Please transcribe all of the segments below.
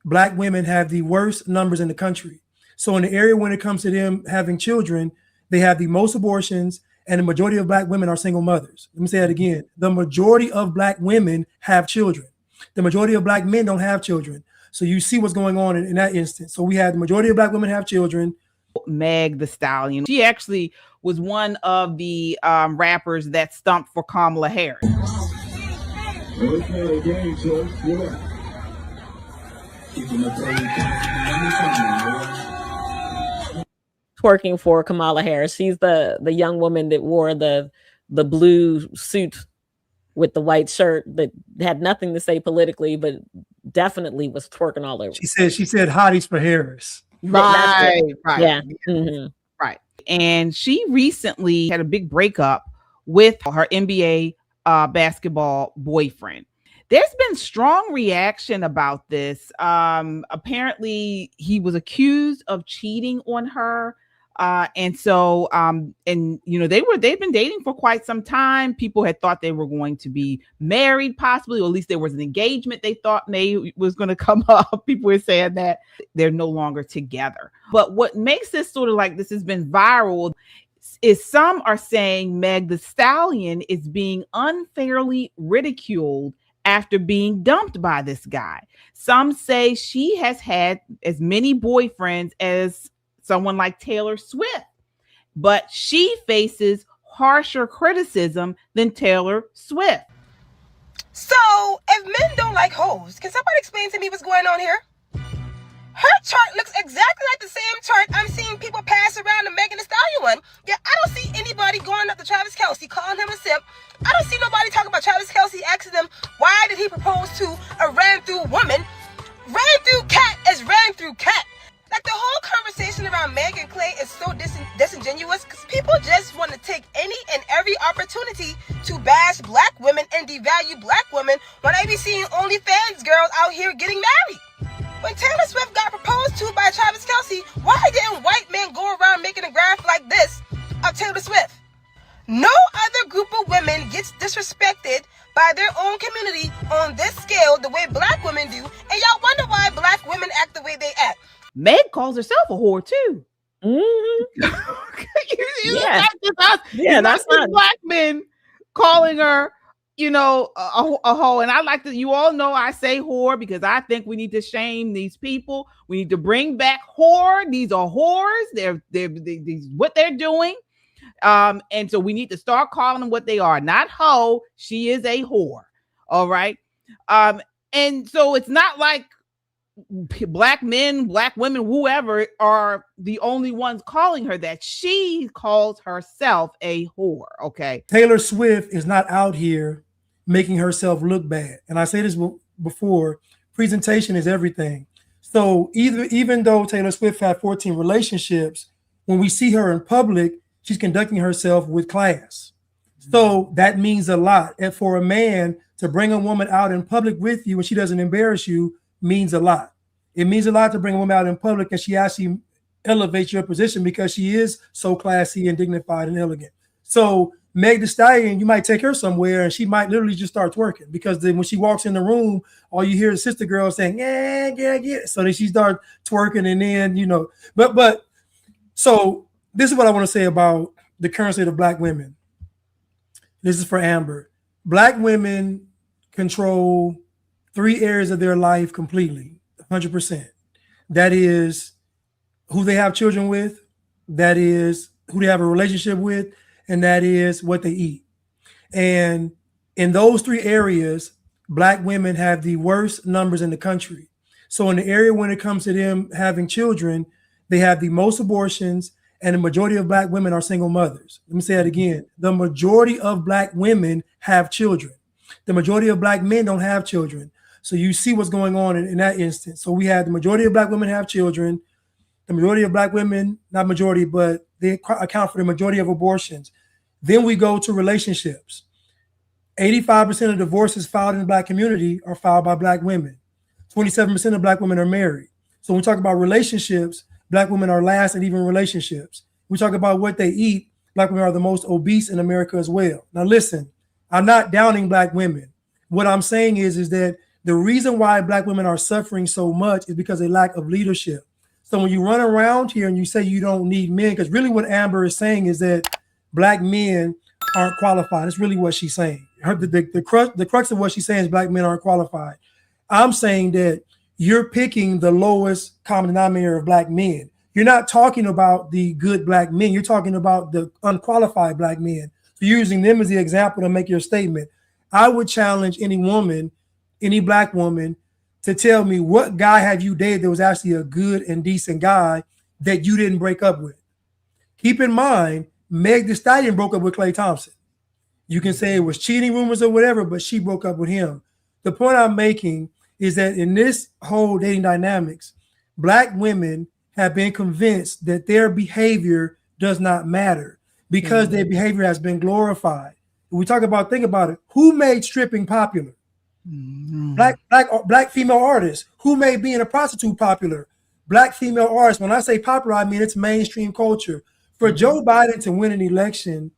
black women have the worst numbers in the country. So in the area when it comes to them having children, they have the most abortions, and the majority of black women are single mothers. Let me say that again. The majority of black women have children. The majority of black men don't have children. So you see what's going on in that instance. So we have the majority of black women have children. Meg Thee Stallion. She actually was one of the rappers that stumped for Kamala Harris. Twerking for Kamala Harris. She's the young woman that wore the blue suit with the white shirt that had nothing to say politically, but definitely was twerking all over. She said hotties for Harris. Right. Yeah. Mm-hmm. Right. And she recently had a big breakup with her NBA basketball boyfriend. There's been strong reaction about this. Apparently he was accused of cheating on her. And you know, they've been dating for quite some time. People had thought they were going to be married, possibly, or at least there was an engagement they thought was going to come up. People were saying that they're no longer together. But what makes this sort of like this has been viral is some are saying Meg Thee Stallion is being unfairly ridiculed after being dumped by this guy. Some say she has had as many boyfriends as someone like Taylor Swift, but she faces harsher criticism than Taylor Swift. So if men don't like hoes, can somebody explain to me what's going on here? Her chart looks exactly like the same chart I'm seeing people pass around the Megan Thee Stallion one. Yeah, I don't see anybody going up to Travis Kelce calling him a simp. I don't see nobody talking about Travis Kelce asking them why did he propose to a ran through woman. Ran through cat is ran through cat. Like the whole conversation around Meg and Clay is so disingenuous because people just want to take any and every opportunity to bash black women and devalue black women when I be seeing OnlyFans girls out here getting married. When Taylor Swift got proposed to by Travis Kelce, why didn't white men go around making a graph like this of Taylor Swift? No other group of women gets disrespected by their own community on this scale the way black women do, and y'all wonder why black women act the way they act. Meg calls herself a whore too. Mm-hmm. That's not black men calling her, you know, a hoe. And I like to, you all know I say whore because I think we need to shame these people. We need to bring back whore. These are whores. They're what they're doing. And so we need to start calling them what they are. Not hoe. She is a whore. All right. And so it's not like black men, black women, whoever are the only ones calling her that. She calls herself a whore. Okay. Taylor Swift is not out here making herself look bad. And I say this before, presentation is everything. So even though Taylor Swift had 14 relationships, when we see her in public, she's conducting herself with class. So that means a lot. And for a man to bring a woman out in public with you and she doesn't embarrass you means a lot. It means a lot to bring a woman out in public and she actually elevates your position because she is so classy and dignified and elegant. So Meg Thee Stallion, you might take her somewhere and she might literally just start twerking because then when she walks in the room, all you hear is sister girl saying, yeah. So then she starts twerking and then, you know, but so this is what I want to say about the current state of black women. This is for Amber. Black women control 3 areas of their life completely, 100%. That is who they have children with, that is who they have a relationship with, and that is what they eat. And in those 3 areas, black women have the worst numbers in the country. So in the area when it comes to them having children, they have the most abortions, and the majority of black women are single mothers. Let me say that again. The majority of black women have children. The majority of black men don't have children. So you see what's going on in that instance. So we have the majority of black women have children. The majority of black women, not majority, but they account for the majority of abortions. Then we go to relationships. 85% of divorces filed in the black community are filed by black women. 27% of black women are married. So when we talk about relationships, black women are last in even relationships. We talk about what they eat. Black women are the most obese in America as well. Now listen, I'm not downing black women. What I'm saying is that The reason why Black women are suffering so much is because of a lack of leadership. So when you run around here and you say you don't need men, because really what Amber is saying is that Black men aren't qualified. That's really what she's saying. The crux of what she's saying is Black men aren't qualified. I'm saying that you're picking the lowest common denominator of Black men. You're not talking about the good Black men. You're talking about the unqualified Black men. So you're using them as the example to make your statement. I would challenge any woman, any Black woman, to tell me what guy have you dated that was actually a good and decent guy that you didn't break up with. Keep in mind, Meg Thee Stallion broke up with Klay Thompson. You can say it was cheating rumors or whatever, but she broke up with him. The point I'm making is that in this whole dating dynamics, Black women have been convinced that their behavior does not matter because their behavior has been glorified. We talk about, think about it. Who made stripping popular? Black female artists. Who made being a prostitute popular? Black female artists. When I say popular, I mean it's mainstream culture. For Joe Biden to win an election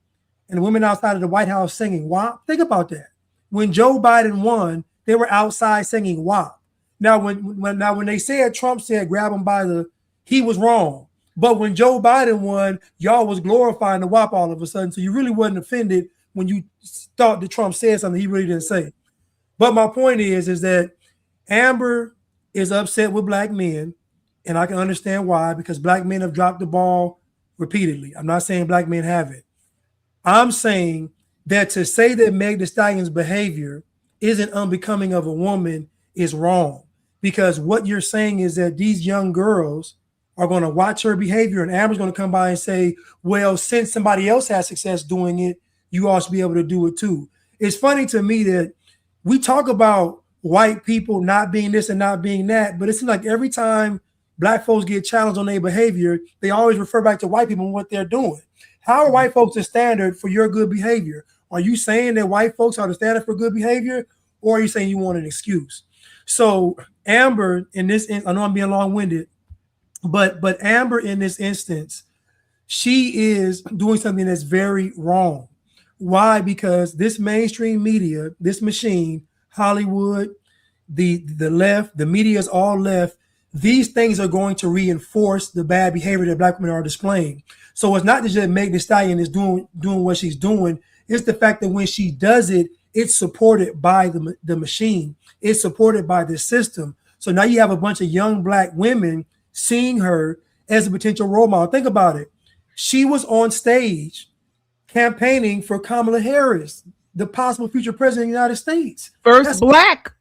and the women outside of the White House singing WAP, think about that. When Joe Biden won, they were outside singing WAP. Now, when they said Trump said grab him by the, he was wrong. But when Joe Biden won, y'all was glorifying the WAP all of a sudden. So you really wasn't offended when you thought that Trump said something he really didn't say. But my point is that Amber is upset with Black men, and I can understand why, because Black men have dropped the ball repeatedly. I'm not saying Black men haven't. I'm saying that to say that Meg Thee Stallion's behavior isn't unbecoming of a woman is wrong, because what you're saying is that these young girls are going to watch her behavior, and Amber's going to come by and say, well, since somebody else has success doing it, you all should be able to do it too. It's funny to me that we talk about white people not being this and not being that, but it seems like every time Black folks get challenged on their behavior, they always refer back to white people and what they're doing. How are white folks the standard for your good behavior? Are you saying that white folks are the standard for good behavior, or are you saying you want an excuse? So Amber, in this, I know I'm being long-winded, but Amber in this instance, she is doing something that's very wrong. Why? Because this mainstream media, this machine, Hollywood, the left, the media is all left. These things are going to reinforce the bad behavior that Black women are displaying. So it's not just that Meg Thee Stallion is doing what she's doing. It's the fact that when she does it, it's supported by the machine. It's supported by the system. So now you have a bunch of young Black women seeing her as a potential role model. Think about it. She was on stage campaigning for Kamala Harris, the possible future president of the United States. First Black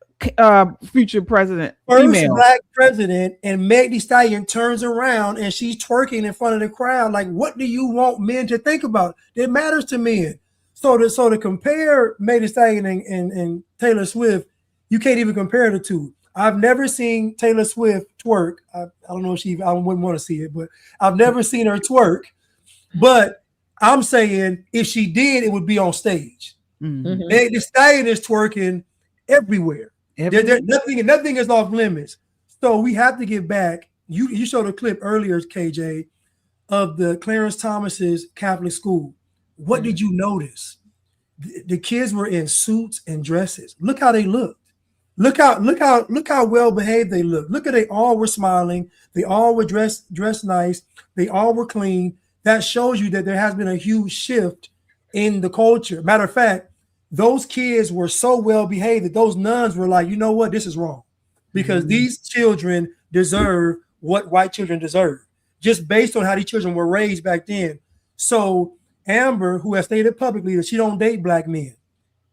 future president, female. Black president, and Meg Thee Stallion turns around and she's twerking in front of the crowd. Like, what do you want men to think about? It matters to men. So to compare Meg Thee Stallion and Taylor Swift, you can't even compare the two. I've never seen Taylor Swift twerk. I don't know if I wouldn't want to see it, but I've never seen her twerk. But I'm saying if she did, it would be on stage. Mm-hmm. Meg Thee Stallion is twerking everywhere. Nothing is off limits. So we have to get back. You showed a clip earlier, KJ, of the Clarence Thomas's Catholic school. What did you notice? The kids were in suits and dresses. Look how they looked. Look how well behaved they looked. Look at, they all were smiling. They all were dressed nice. They all were clean. That shows you that there has been a huge shift in the culture. Matter of fact, those kids were so well behaved that those nuns were like, you know what, this is wrong, because these children deserve what white children deserve, just based on how these children were raised back then. So Amber, who has stated publicly that she don't date Black men.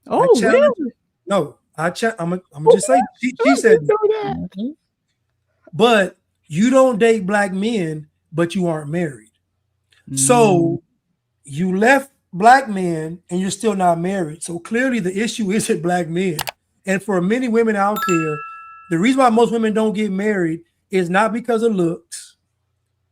Oh, really? No, I'm just saying. She said that. But you don't date Black men, but you aren't married. So you left Black men and you're still not married. So clearly the issue isn't Black men. And for many women out there, the reason why most women don't get married is not because of looks,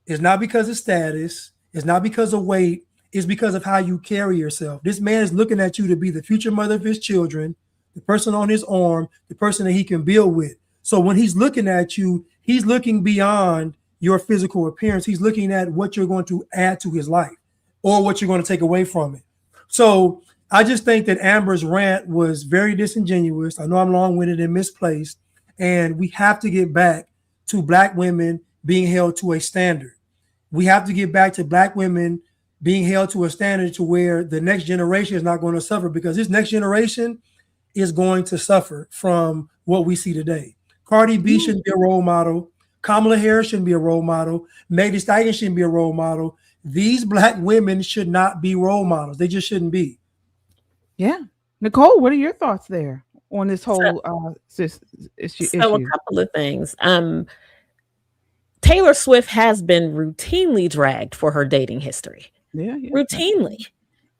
it's not because of status, it's not because of weight, it's because of how you carry yourself. This man is looking at you to be the future mother of his children, the person on his arm, the person that he can build with. So when he's looking at you, he's looking beyond your physical appearance. He's looking at what you're going to add to his life or what you're going to take away from it. So I just think that Amber's rant was very disingenuous. I know I'm long-winded and misplaced, and we have to get back to Black women being held to a standard. We have to get back to Black women being held to a standard to where the next generation is not going to suffer, because this next generation is going to suffer from what we see today. Cardi B shouldn't be a role model. Kamala Harris shouldn't be a role model. Meg Thee Stallion shouldn't be a role model. These Black women should not be role models. They just shouldn't be. Yeah. Nicole, what are your thoughts there on this whole issue? So a couple of things. Taylor Swift has been routinely dragged for her dating history. Yeah. Routinely.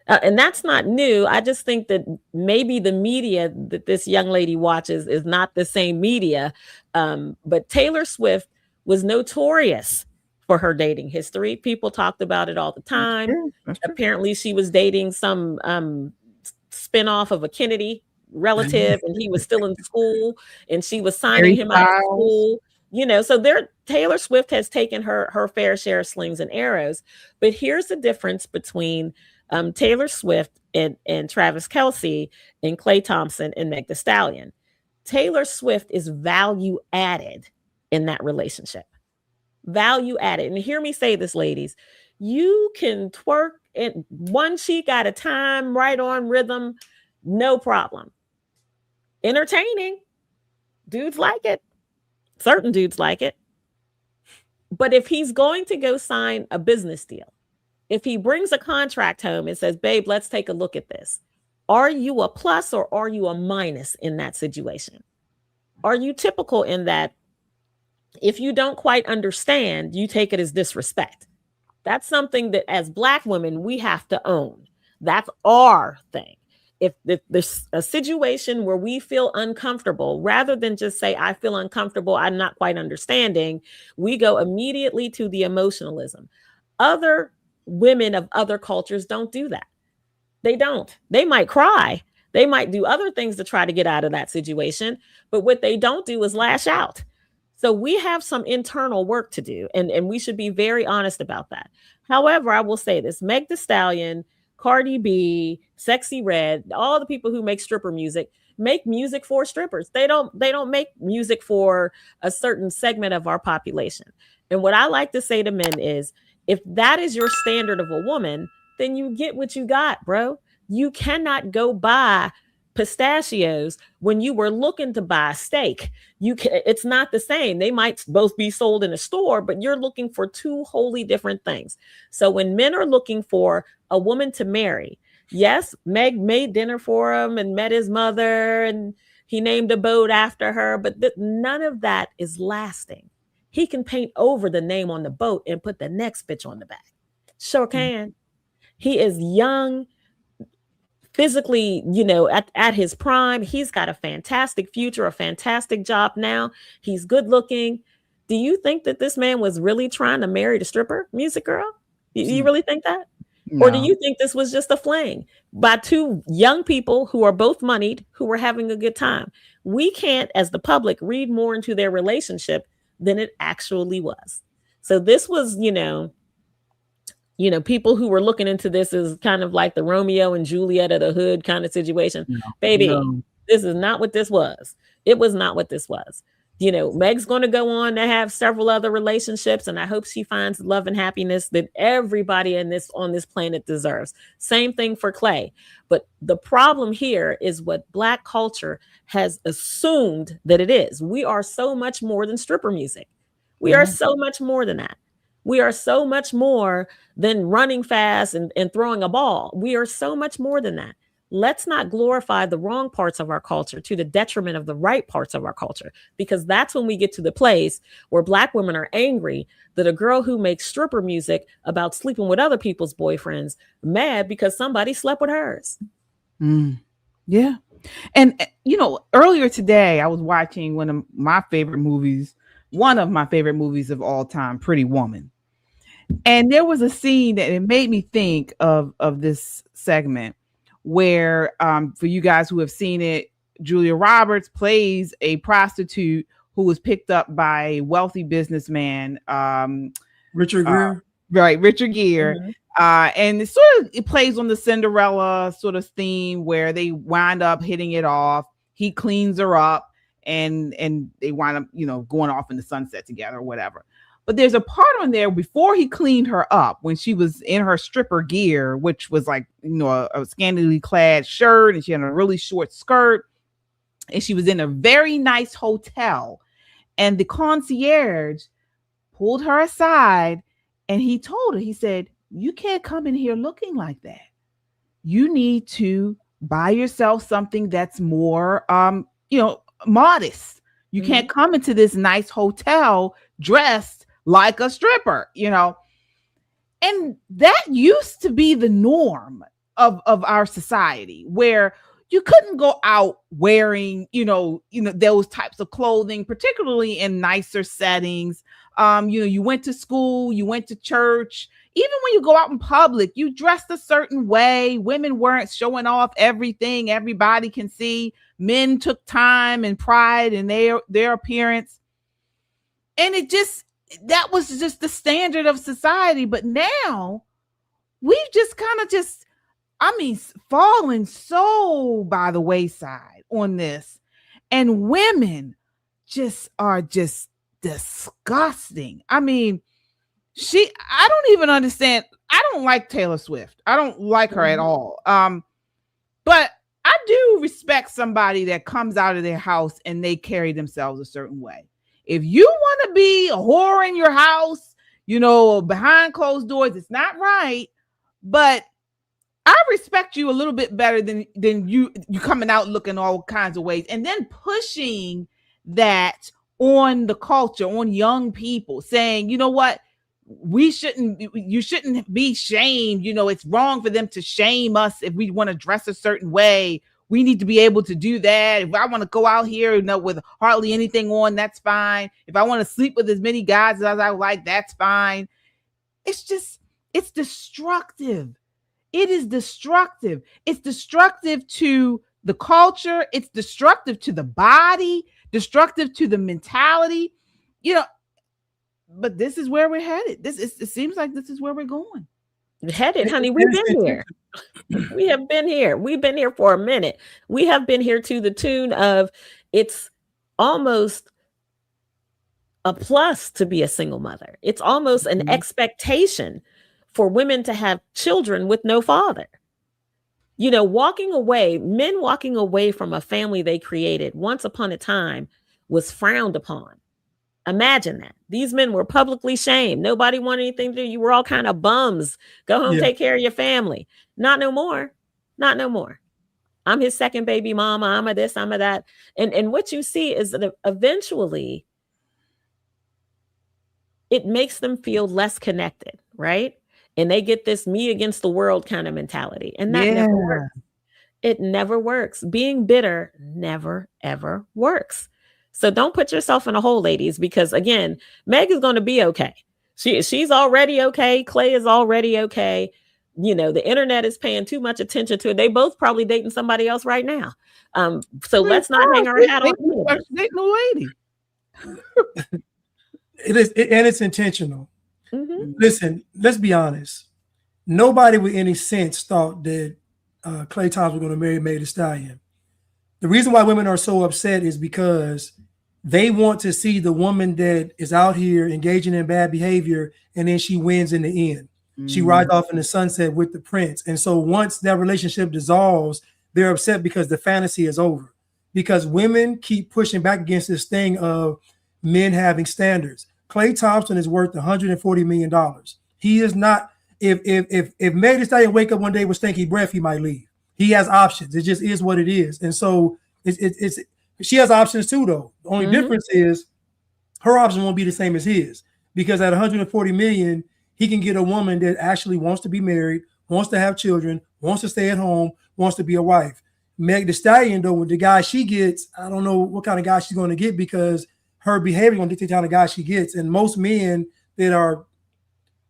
And that's not new. I just think that maybe the media that this young lady watches is not the same media. But Taylor Swift was notorious for her dating history. People talked about it all the time. That's true. Apparently she was dating some spinoff of a Kennedy relative, and he was still in school, and she was signing him out of school. You know, so Taylor Swift has taken her fair share of slings and arrows. But here's the difference between Taylor Swift and Travis Kelce and Klay Thompson and Meg Thee Stallion. Taylor Swift is value added in that relationship. Value added. And hear me say this, ladies. You can twerk in one cheek at a time, right on rhythm, no problem. Entertaining. Dudes like it. Certain dudes like it. But if he's going to go sign a business deal, if he brings a contract home and says, babe, let's take a look at this. Are you a plus or are you a minus in that situation? Are you typical in that if you don't quite understand, you take it as disrespect? That's something that as Black women, we have to own. That's our thing. If there's a situation where we feel uncomfortable, rather than just say, I feel uncomfortable, I'm not quite understanding, we go immediately to the emotionalism. Other women of other cultures don't do that. They don't. They might cry. They might do other things to try to get out of that situation. But what they don't do is lash out. So we have some internal work to do, and we should be very honest about that. However, I will say this, Meg Thee Stallion, Cardi B, Sexy Red, all the people who make stripper music make music for strippers. They don't make music for a certain segment of our population. And what I like to say to men is, if that is your standard of a woman, then you get what you got, bro. You cannot go buy pistachios when you were looking to buy steak. It's not the same. They might both be sold in a store, but you're looking for two wholly different things. So when men are looking for a woman to marry, yes, Meg made dinner for him and met his mother and he named a boat after her, but none of that is lasting. He can paint over the name on the boat and put the next bitch on the back. Sure can. He is young, physically, at his prime. He's got a fantastic future, a fantastic job now. He's good looking. Do you think that this man was really trying to marry the stripper music girl? You really think that? No. Or do you think this was just a fling by two young people who are both moneyed, who were having a good time? We can't, as the public, read more into their relationship than it actually was. So this was, people who were looking into this as kind of like the Romeo and Juliet of the hood kind of situation. This is not what this was. It was not what this was. Meg's going to go on to have several other relationships, and I hope she finds love and happiness that everybody on this planet deserves. Same thing for Klay. But the problem here is what Black culture has assumed that it is. We are so much more than stripper music. We are so much more than that. We are so much more than running fast and throwing a ball. We are so much more than that. Let's not glorify the wrong parts of our culture to the detriment of the right parts of our culture, because that's when we get to the place where Black women are angry that a girl who makes stripper music about sleeping with other people's boyfriends mad because somebody slept with hers. Yeah. And, earlier today, I was watching one of my favorite movies of all time, Pretty Woman. And there was a scene that it made me think of this segment where, for you guys who have seen it, Julia Roberts plays a prostitute who was picked up by a wealthy businessman, Richard Gere. Right, Richard Gere. And it plays on the Cinderella sort of theme where they wind up hitting it off. He cleans her up and they wind up, going off in the sunset together or whatever. But there's a part on there before he cleaned her up when she was in her stripper gear, which was like, a scantily clad shirt, and she had a really short skirt, and she was in a very nice hotel. And the concierge pulled her aside and he told her, he said, "You can't come in here looking like that. You need to buy yourself something that's more, modest. You can't come into this nice hotel dressed like a stripper, And that used to be the norm of our society, where you couldn't go out wearing, those types of clothing, particularly in nicer settings. You went to school, you went to church. Even when you go out in public, you dressed a certain way. Women weren't showing off everything everybody can see. Men took time and pride in their appearance. And that was just the standard of society. But now we've just kind of fallen so by the wayside on this. And women are disgusting. I don't even understand. I don't like Taylor Swift. I don't like her at all. But I do respect somebody that comes out of their house and they carry themselves a certain way. If you want to be a whore in your house, behind closed doors, it's not right. But I respect you a little bit better than you coming out looking all kinds of ways and then pushing that on the culture, on young people, saying, you know what, you shouldn't be shamed. It's wrong for them to shame us if we want to dress a certain way. We need to be able to do that. If I want to go out here, with hardly anything on, that's fine. If I want to sleep with as many guys as I like, that's fine. It's destructive. It is destructive. It's destructive to the culture. It's destructive to the body, destructive to the mentality, but this is where we're headed. It seems like this is where we're going. Headed, honey. We've been here. We have been here. We've been here for a minute. We have been here to the tune of it's almost a plus to be a single mother. It's almost an expectation for women to have children with no father. Men walking away from a family they created once upon a time was frowned upon. Imagine that. These men were publicly shamed. Nobody wanted anything to do. You were all kind of bums. Go home, take care of your family. Not no more. Not no more. I'm his second baby mama. I'm a this, I'm a that. And what you see is that eventually it makes them feel less connected, right? And they get this me against the world kind of mentality. And that never works. It never works. Being bitter never, ever works. So don't put yourself in a hole, ladies, because again, Meg is going to be okay. She's already okay. Clay is already okay. The internet is paying too much attention to it. They both probably dating somebody else right now. So let's not hang our hat on dating a lady. It is, and it's intentional. Mm-hmm. Listen, let's be honest. Nobody with any sense thought that Clay Thompson was going to marry Meg Thee Stallion. The reason why women are so upset is because they want to see the woman that is out here engaging in bad behavior, and then she wins in the end. She rides off in the sunset with the prince. And so once that relationship dissolves, they're upset because the fantasy is over. Because women keep pushing back against this thing of men having standards. Clay Thompson is worth $140 million. He is not, if Meg Thee Stallion wake up one day with stinky breath, he might leave. He has options. It just is what it is. And so it's she has options too, though. The only difference is her option won't be the same as his, because at $140 million, he can get a woman that actually wants to be married, wants to have children, wants to stay at home, wants to be a wife. Meg Thee Stallion, though, with the guy she gets, I don't know what kind of guy she's going to get, because her behavior is going to dictate the kind of guy she gets. And most men that are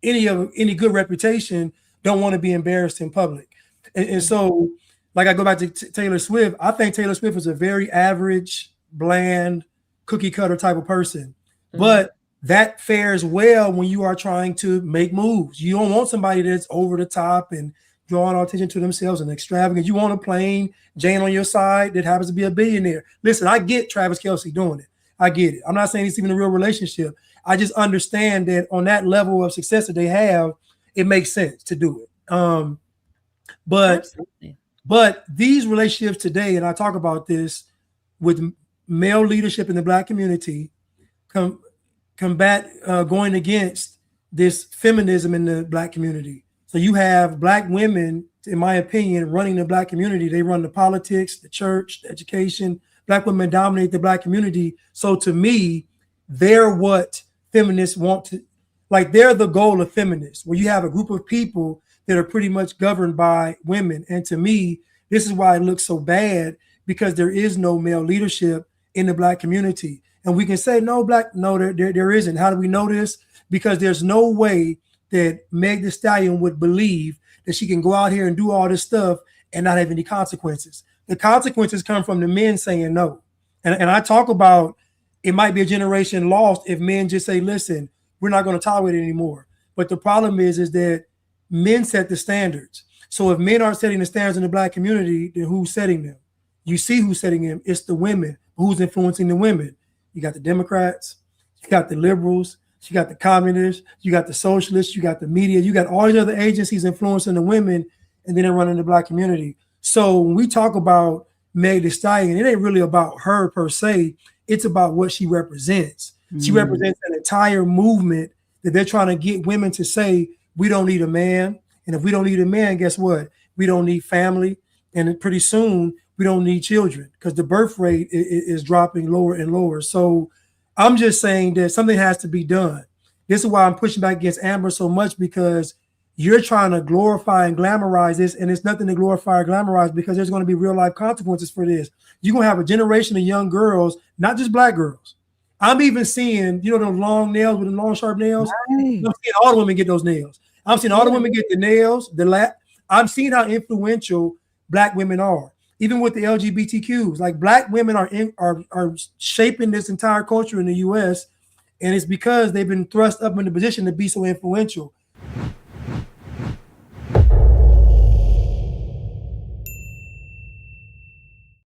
any good reputation don't want to be embarrassed in public. And so, like, I go back to Taylor Swift. I think Taylor Swift is a very average, bland, cookie cutter type of person. But that fares well when you are trying to make moves. You don't want somebody that's over the top and drawing all attention to themselves and extravagant. You want a plain Jane on your side that happens to be a billionaire. Listen, I get Travis Kelce doing it. I get it. I'm not saying it's even a real relationship. I just understand that on that level of success that they have, it makes sense to do it. But these relationships today, and I talk about this with male leadership in the Black community, combat going against this feminism in the Black community. So you have Black women, in my opinion, running the Black community. They run the politics, the church, the education. Black women dominate the Black community. So to me, they're what feminists want to, like they're the goal of feminists, where you have a group of people that are pretty much governed by women. And to me, this is why it looks so bad, because there is no male leadership in the Black community. And we can say, no, there isn't. How do we know this? Because there's no way that Meg Thee Stallion would believe that she can go out here and do all this stuff and not have any consequences. The consequences come from the men saying no. And I talk about it might be a generation lost if men just say, listen, we're not going to tolerate it anymore. But the problem is that men set the standards. So if men aren't setting the standards in the Black community, then who's setting them? You see who's setting them. It's the women. Who's influencing the women? You got the Democrats, you got the liberals, you got the communists, you got the socialists, you got the media, you got all these other agencies influencing the women, and then they're running the Black community. So when we talk about Meg Thee Stallion, it ain't really about her per se. It's about what she represents. She represents an entire movement that they're trying to get women to say, we don't need a man. And if we don't need a man, guess what? We don't need family. And pretty soon we don't need children, because the birth rate is dropping lower and lower. So I'm just saying that something has to be done. This is why I'm pushing back against Amber so much, because you're trying to glorify and glamorize this, and it's nothing to glorify or glamorize, because there's going to be real life consequences for this. You're going to have a generation of young girls, not just Black girls. I'm even seeing, those long nails with the long sharp nails. Right. I'm seeing all the women get those nails. I'm seeing all the women get the nails, I'm seeing how influential Black women are, even with the LGBTQs. Like Black women are shaping this entire culture in the U.S., and it's because they've been thrust up into position to be so influential.